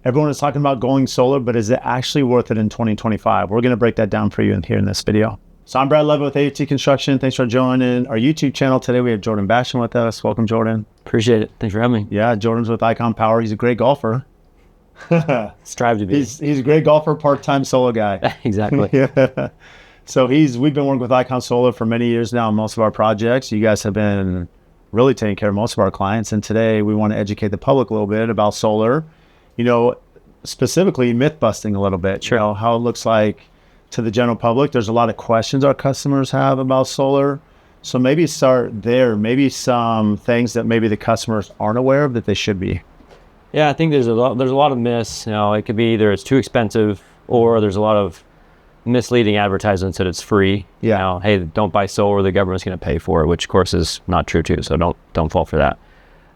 Everyone is talking about going solar, but is it actually worth it in 2025? We're going to break that down for you here in this video. So I'm Brad Levy with AFT Construction. Thanks for joining our YouTube channel. Today we have Jordan Bastion with us. Welcome, Jordan. Appreciate it. Thanks for having me. Yeah, Jordan's with Icon Power. He's a great golfer. Strive to be. He's a great golfer, part-time solo guy. Exactly. Yeah. So we've been working with Icon Solar for many years now on most of our projects. You guys have been really taking care of most of our clients. And today we want to educate the public a little bit about solar, specifically myth busting a little bit. Sure. How it looks like to the general public. There's a lot of questions our customers have about solar. So maybe start there, maybe some things that maybe the customers aren't aware of that they should be. Yeah, I think there's a lot of myths. It could be either it's too expensive or there's a lot of misleading advertisements that it's free. Yeah. Hey, don't buy solar, the government's going to pay for it, which of course is not true too. So don't fall for that.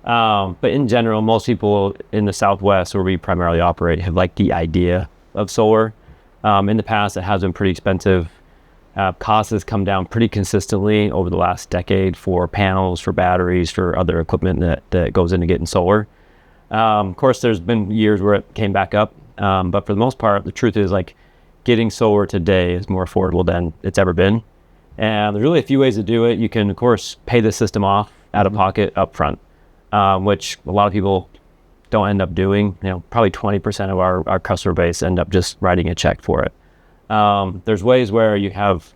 But in general, most people in the Southwest, where we primarily operate, have liked the idea of solar. In the past, it has been pretty expensive. Costs has come down pretty consistently over the last decade for panels, for batteries, for other equipment that goes into getting solar. Of course, there's been years where it came back up. But for the most part, the truth is getting solar today is more affordable than it's ever been. And there's really a few ways to do it. You can, of course, pay the system off out of pocket upfront, which a lot of people don't end up doing. Probably 20% of our customer base end up just writing a check for it. There's ways where you have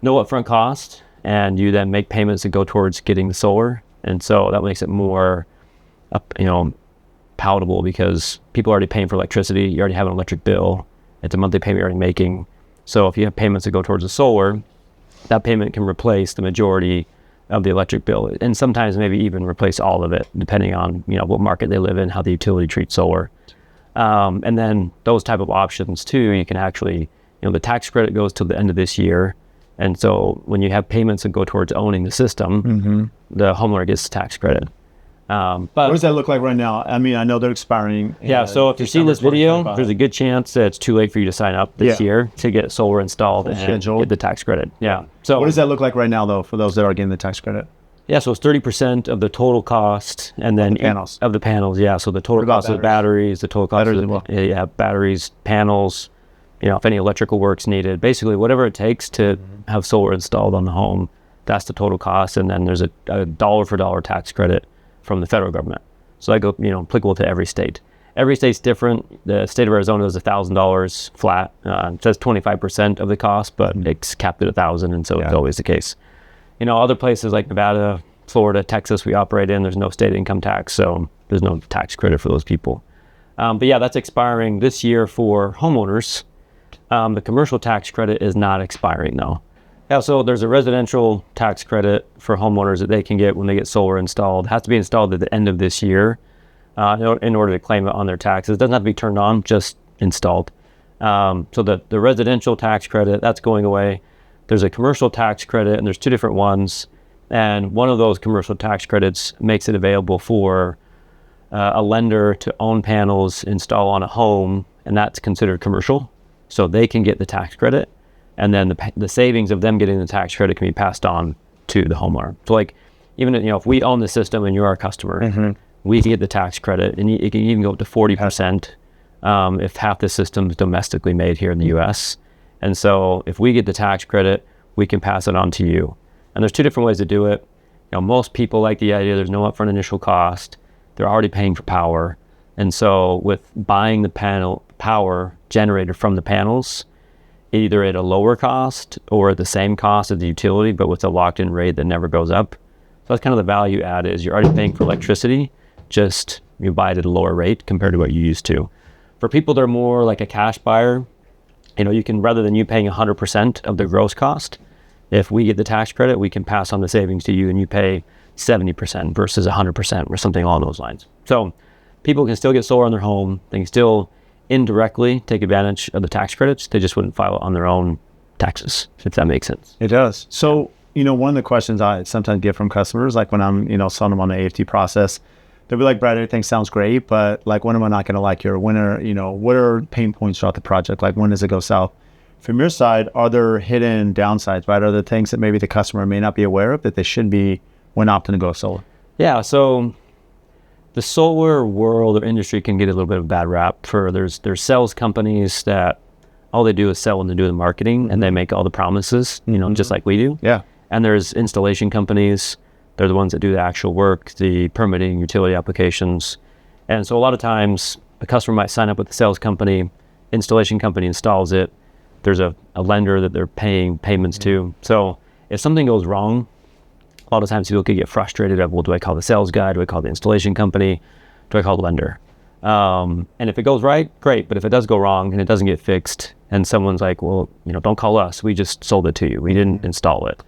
no upfront cost and you then make payments that go towards getting the solar. And so that makes it more, palatable because people are already paying for electricity. You already have an electric bill. It's a monthly payment you're already making. So if you have payments that go towards the solar, that payment can replace the majority of the electric bill, and sometimes maybe even replace all of it, depending on what market they live in, how the utility treats solar. And then those type of options too, you can actually, the tax credit goes till the end of this year, and so when you have payments that go towards owning the system, the homeowner gets the tax credit. But what does that look like right now? I mean, I know they're expiring. Yeah, so if you're seeing this video, there's a good chance that it's too late for you to sign up this year to get solar installed and get the tax credit. Yeah. So what does that look like right now, though, for those that are getting the tax credit? Yeah, so it's 30% of the total cost, and then of the panels. Yeah, so the total cost of the batteries, the total cost of batteries, panels. If any electrical work's needed, basically whatever it takes to have solar installed on the home, that's the total cost, and then there's a dollar for dollar tax credit from the federal government. So that goes, applicable to every state. Every state's different. The state of Arizona is $1,000 flat. It says 25% of the cost, but it's capped at $1,000, and so it's always the case. Other places like Nevada, Florida, Texas, we operate in, there's no state income tax, so there's no tax credit for those people. But yeah, that's expiring this year for homeowners. The commercial tax credit is not expiring though. Yeah, so there's a residential tax credit for homeowners that they can get when they get solar installed. It has to be installed at the end of this year in order to claim it on their taxes. It doesn't have to be turned on, just installed. So the residential tax credit, that's going away. There's a commercial tax credit, and there's two different ones. And one of those commercial tax credits makes it available for a lender to own panels, install on a home, and that's considered commercial. So they can get the tax credit. And then the savings of them getting the tax credit can be passed on to the homeowner. So even if we own the system and you're our customer, we can get the tax credit, and it can even go up to 40% if half the system is domestically made here in the U.S. And so if we get the tax credit, we can pass it on to you. And there's two different ways to do it. Most people like the idea there's no upfront initial cost. They're already paying for power. And so with buying the power generated from the panels, either at a lower cost or at the same cost of the utility, but with a locked-in rate that never goes up. So that's kind of the value add is you're already paying for electricity, just you buy it at a lower rate compared to what you used to. For people that are more like a cash buyer, you can, rather than you paying 100% of the gross cost, if we get the tax credit, we can pass on the savings to you and you pay 70% versus 100% or something along those lines. So people can still get solar on their home. They can still indirectly take advantage of the tax credits. They just wouldn't file it on their own taxes, if that makes sense. It does. So, one of the questions I sometimes get from customers, like when I'm, selling them on the AFT process, they'll be like, Brad, everything sounds great, but when am I not going to like you? Or when are, what are pain points throughout the project? When does it go south? From your side, are there hidden downsides, right? Are there things that maybe the customer may not be aware of that they should be when opting to go solar? Yeah, so the solar world or industry can get a little bit of a bad rap for there's sales companies that all they do is sell and they do the marketing and they make all the promises, just like we do. Yeah. And there's installation companies. They're the ones that do the actual work, the permitting, utility applications. And so a lot of times a customer might sign up with the sales company, installation company installs it. There's a lender that they're paying payments to. So if something goes wrong, a lot of times people could get frustrated of, well, do I call the sales guy? Do I call the installation company? Do I call the lender? And if it goes right, great. But if it does go wrong and it doesn't get fixed and someone's like, well, don't call us. We just sold it to you. We didn't install it.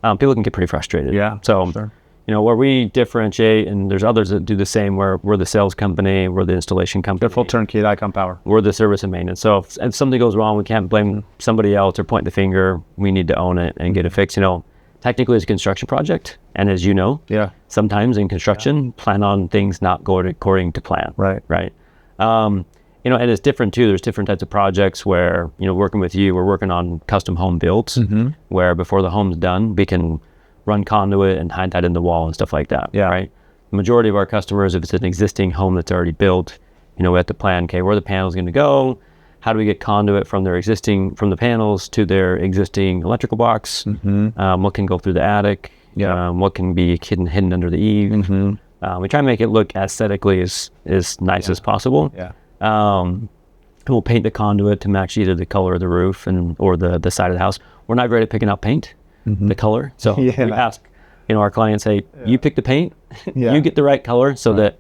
People can get pretty frustrated. Yeah. So, sure. Where we differentiate, and there's others that do the same, where we're the sales company, we're the installation company. They're full turnkey, Icon Power. We're the service and maintenance. So if something goes wrong, we can't blame somebody else or point the finger. We need to own it and get it fixed. Technically it's a construction project. And as you know, sometimes in construction, plan on things not going according to plan. Right. Right. And it's different too. There's different types of projects where, working with you, we're working on custom home builds where before the home's done, we can run conduit and hide that in the wall and stuff like that. Yeah. Right. The majority of our customers, if it's an existing home that's already built, we have to plan, okay, where are the panels going to go? How do we get conduit from the panels to their existing electrical box? What can go through the attic? What can be hidden under the eave? We try and make it look aesthetically as nice as possible. We'll paint the conduit to match either the color of the roof or the side of the house. We're not great at picking out paint, the color. So we ask, our clients, hey, you pick the paint, you get the right color so that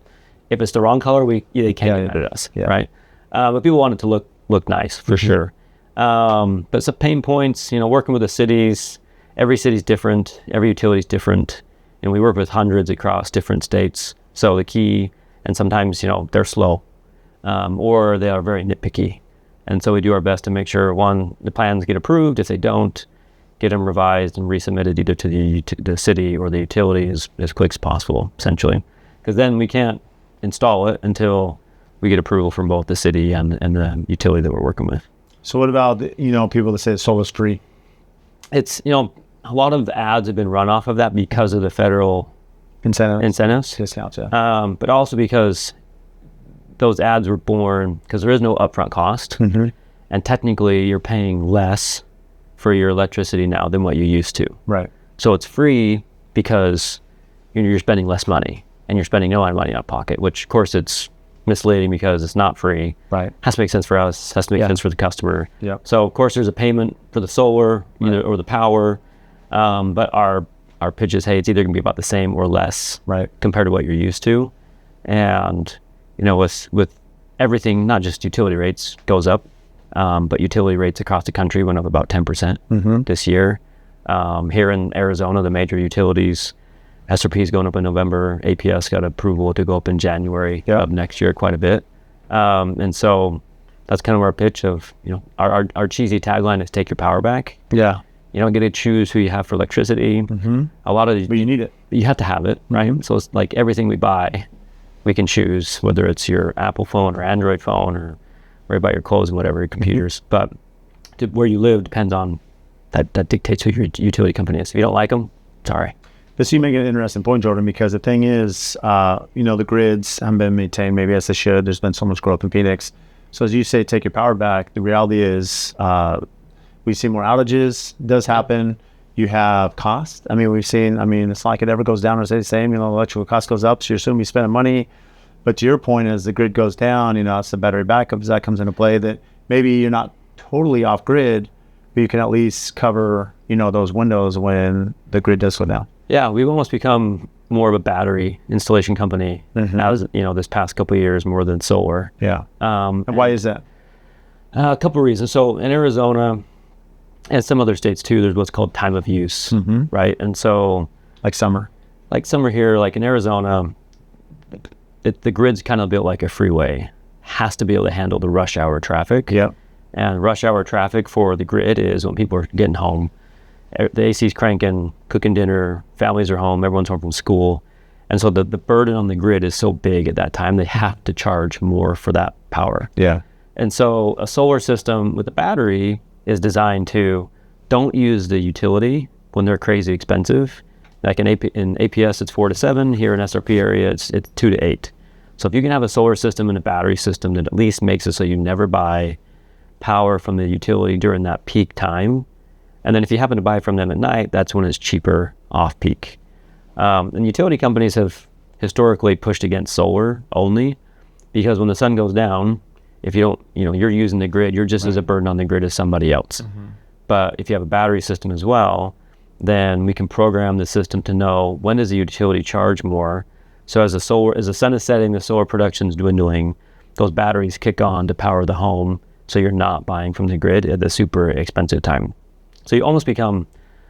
if it's the wrong color, they can't get it at us, right? But people want it to look nice for sure. But some pain points, working with the cities, every city's different, every utility's different. We work with hundreds across different states. So the key, and sometimes, they're slow or they are very nitpicky. And so we do our best to make sure, one, the plans get approved. If they don't, get them revised and resubmitted either to the city or the utility as quick as possible, essentially. Because then we can't install it until we get approval from both the city and the utility that we're working with. So what about, people that say solar's free? It's, a lot of ads have been run off of that because of the federal incentives. Discounts, yeah. But also because those ads were born because there is no upfront cost. And technically you're paying less for your electricity now than what you used to. Right. So it's free because you're spending less money and you're spending no money out of pocket, which of course it's misleading because it's not free. Right. Has to make sense for us, has to make sense for the customer. Yeah. So of course there's a payment for the solar or the power, but our pitch is, hey, it's either gonna be about the same or less compared to what you're used to. And with everything, not just utility rates goes up, but utility rates across the country went up about 10% this year. Here in Arizona, the major utilities, SRP is going up in November. APS got approval to go up in January of next year quite a bit. And so that's kind of our pitch of, our cheesy tagline is take your power back. Yeah. You don't get to choose who you have for electricity. A lot of these, but you need it. You have to have it, right? So it's like everything we buy, we can choose whether it's your Apple phone or Android phone or worry about your clothes and whatever, your computers. But where you live depends on, that dictates who your utility company is. If you don't like them, sorry. But so you make an interesting point, Jordan, because the thing is, the grids haven't been maintained maybe as they should. There's been so much growth in Phoenix. So as you say, take your power back. The reality is we see more outages. It does happen. You have cost. It's not like it ever goes down or stays the same. Electrical cost goes up, so you assume you're spending money. But to your point, as the grid goes down, it's the battery backups that comes into play that maybe you're not totally off grid, but you can at least cover, those windows when the grid does go down. Yeah, we've almost become more of a battery installation company as, this past couple of years more than solar. Yeah. And why is that? A couple of reasons. So in Arizona and some other states too, there's what's called time of use, right? And so like summer here, like in Arizona, the grid's kind of built like a freeway, has to be able to handle the rush hour traffic. Yeah. And rush hour traffic for the grid is when people are getting home. The AC's cranking, cooking dinner, families are home, everyone's home from school. And so the burden on the grid is so big at that time, they have to charge more for that power. Yeah. And so a solar system with a battery is designed to don't use the utility when they're crazy expensive. Like in APS, it's 4 to 7. Here in SRP area, it's 2 to 8. So if you can have a solar system and a battery system that at least makes it so you never buy power from the utility during that peak time, and then if you happen to buy from them at night, that's when it's cheaper off peak. And utility companies have historically pushed against solar only because when the sun goes down, if you don't, you're using the grid, you're just as a burden on the grid as somebody else. But if you have a battery system as well, then we can program the system to know when does the utility charge more. So as the sun is setting, the solar production is dwindling, those batteries kick on to power the home, so you're not buying from the grid at the super expensive time. So you almost become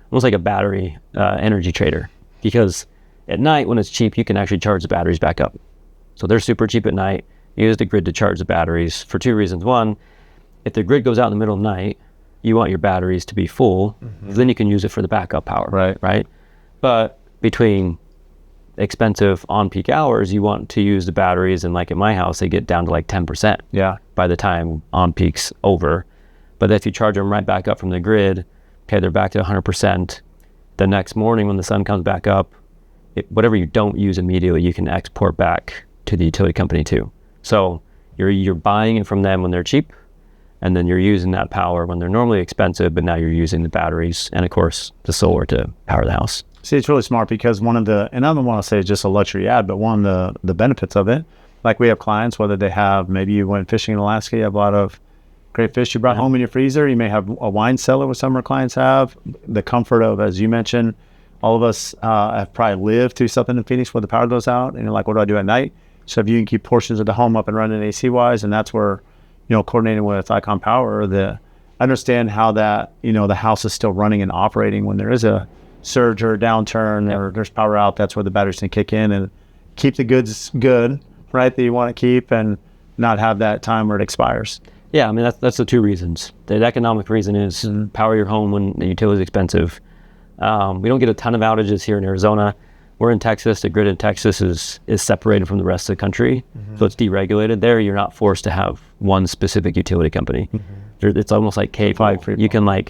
like a battery energy trader, because at night when it's cheap, you can actually charge the batteries back up. So they're super cheap at night. You use the grid to charge the batteries for two reasons. One, if the grid goes out in the middle of the night, you want your batteries to be full, then you can use it for the backup power, right? But between expensive on-peak hours, you want to use the batteries, and like at my house, they get down to like 10% by the time on-peak's over. But if you charge them right back up from the grid, okay, they're back to 100%. The next morning when the sun comes back up, whatever you don't use immediately, you can export back to the utility company too. So you're buying it from them when they're cheap, and then you're using that power when they're normally expensive, but now you're using the batteries and of course the solar to power the house. See, it's really smart because and I don't want to say it's just a luxury ad, but one of the benefits of it, like we have clients, whether they have, maybe you went fishing in Alaska, you have a lot of great fish you brought home in your freezer. You may have a wine cellar, what some of our clients have. The comfort of, as you mentioned, all of us have probably lived through something in Phoenix where the power goes out and you're like, what do I do at night? So if you can keep portions of the home up and running AC wise, and that's where, coordinating with Icon Power, understand how that, the house is still running and operating when there is a surge or a downturn or there's power out. That's where the batteries can kick in and keep the goods good, right, that you want to keep, and not have that time where it expires. Yeah, I mean, that's the two reasons. The economic reason is power your home when the utility is expensive. We don't get a ton of outages here in Arizona. We're in Texas. The grid in Texas is separated from the rest of the country, so it's deregulated. There, you're not forced to have one specific utility company. It's almost like K5. You can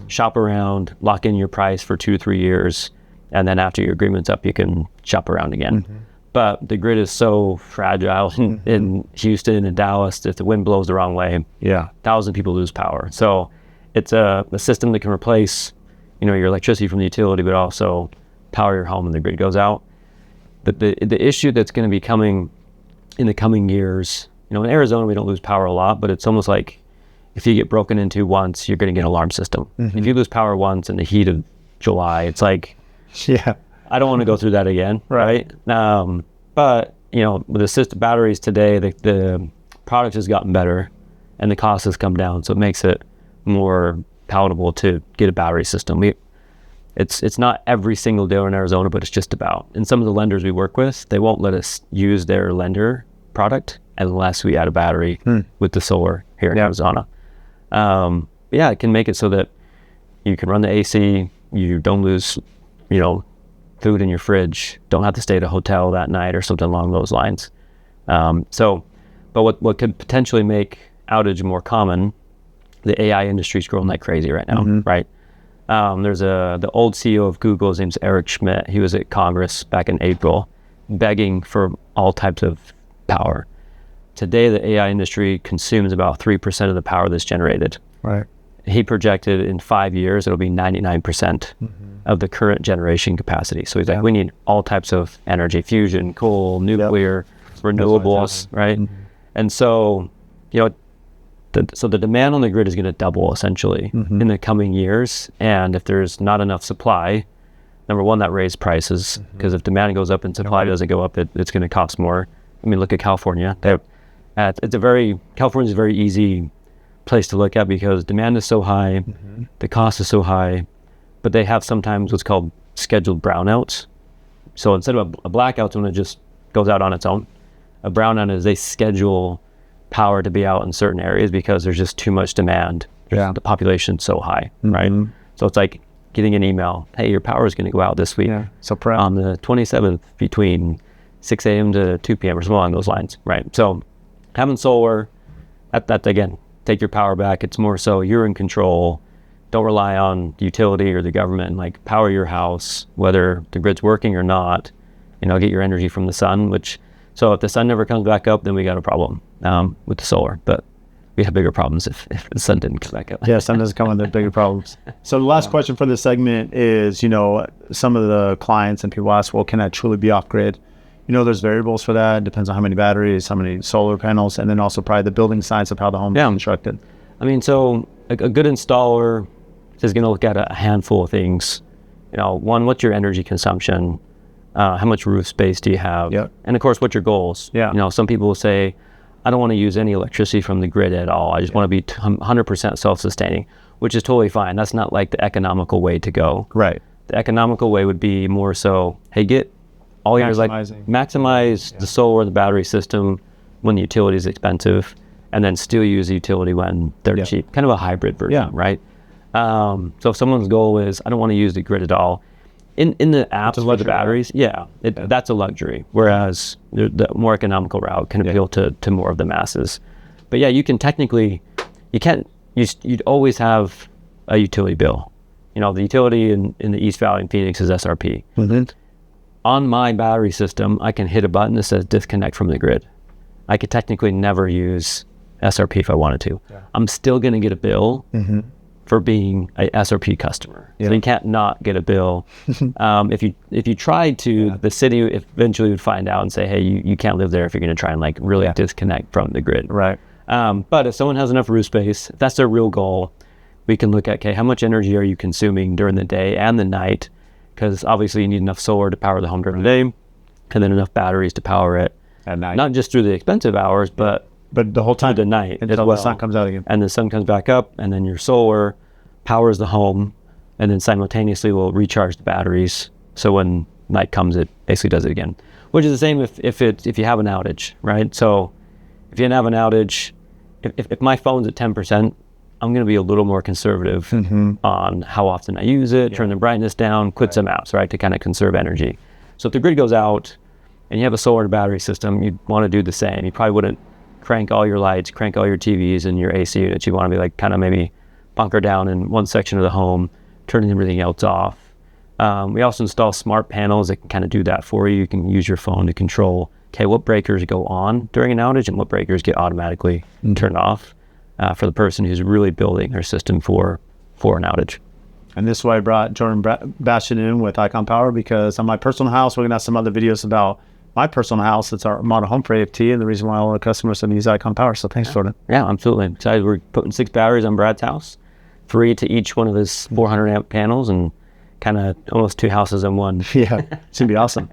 shop around, lock in your price for 2 or 3 years, and then after your agreement's up, you can shop around again. But the grid is so fragile in Houston and Dallas. If the wind blows the wrong way, 1,000 people lose power. So it's a system that can replace, your electricity from the utility, but also power your home when the grid goes out. But the issue that's going to be coming in the coming years, in Arizona we don't lose power a lot, but it's almost like if you get broken into once, you're going to get an alarm system. If you lose power once in the heat of July, it's like, I don't want to go through that again, right? But with the system batteries today, the product has gotten better and the cost has come down, so it makes it more palatable to get a battery system. It's not every single dealer in Arizona, but it's just about. And some of the lenders we work with, they won't let us use their lender product unless we add a battery with the solar here in Arizona. It can make it so that you can run the AC, you don't lose, food in your fridge, don't have to stay at a hotel that night or something along those lines. But what could potentially make outage more common, the AI industry is growing like crazy right now, right? There's the old CEO of Google, his name's Eric Schmidt. He was at Congress back in April, begging for all types of power. Today, the AI industry consumes about 3% of the power that's generated. Right. He projected in 5 years, it'll be 99% of the current generation capacity. So he's like, we need all types of energy, fusion, coal, nuclear, renewables, right? And so, so the demand on the grid is going to double essentially in the coming years. And if there's not enough supply, number one, that raises prices, because if demand goes up and supply doesn't go up, it's going to cost more. I mean, look at California. California's a very easy place to look at because demand is so high, the cost is so high, but they have sometimes what's called scheduled brownouts. So instead of a blackout, when it just goes out on its own, a brownout is they schedule power to be out in certain areas because there's just too much demand. The population's so high, right? So it's like getting an email, hey, your power is going to go out this week on the 27th between 6 a.m. to 2 p.m. or something along those lines, right? So having solar, that again, take your power back. It's more so you're in control. Don't rely on the utility or the government, and power your house, whether the grid's working or not. Get your energy from the sun, which So if the sun never comes back up, then we got a problem with the solar. But we have bigger problems if the sun didn't come back up. Yeah, sun doesn't come with the bigger problems. So the last question for this segment is, some of the clients and people ask, well, can I truly be off grid? There's variables for that. It depends on how many batteries, how many solar panels, and then also probably the building science of how the home is constructed. I mean, so a good installer is going to look at a handful of things. One, what's your energy consumption? How much roof space do you have? Yep. And of course, what's your goals? Yeah. Some people will say, I don't want to use any electricity from the grid at all. I just want to be 100% self-sustaining, which is totally fine. That's not like the economical way to go. Right. The economical way would be more so, hey, get all your maximize the solar, the battery system when the utility is expensive, and then still use the utility when they're cheap. Kind of a hybrid version, right? So if someone's goal is, I don't want to use the grid at all, in the apps for the batteries, that's a luxury. Whereas the more economical route can appeal to more of the masses. But you can technically, you'd always have a utility bill. The utility in the East Valley in Phoenix is SRP. Mm-hmm. On my battery system, I can hit a button that says disconnect from the grid. I could technically never use SRP if I wanted to. Yeah. I'm still going to get a bill for being a SRP customer. Yeah. So you can't not get a bill. If you tried to, the city eventually would find out and say, hey, you can't live there if you're going to try and really disconnect from the grid. Right. But if someone has enough roof space, if that's their real goal, we can look at, okay, how much energy are you consuming during the day and the night? Because obviously you need enough solar to power the home during the day, and then enough batteries to power it at night. Not just through the expensive hours, but the whole time, the night until the sun comes out again. And the sun comes back up, and then your solar powers the home, and then simultaneously will recharge the batteries. So when night comes, it basically does it again. Which is the same if you have an outage, right? So if you have an outage, if my phone's at 10%. I'm going to be a little more conservative on how often I use it, turn the brightness down, quit some apps, right, to kind of conserve energy. So if the grid goes out and you have a solar battery system, you'd want to do the same. You probably wouldn't crank all your lights, crank all your TVs and your AC units. You want to be kind of maybe bunker down in one section of the home, turning everything else off. We also install smart panels that can kind of do that for you. You can use your phone to control, okay, what breakers go on during an outage and what breakers get automatically turned off. For the person who's really building their system for an outage. And this is why I brought Jordan Bastian in with Icon Power, because on my personal house, we're going to have some other videos about my personal house. It's our model home for AFT, and the reason why all the customers have use Icon Power. So thanks, Jordan. Yeah, absolutely. Besides, we're putting 6 batteries on Brad's house, 3 to each one of his 400 amp panels, and kind of almost 2 houses in one. Yeah, it's going to be awesome.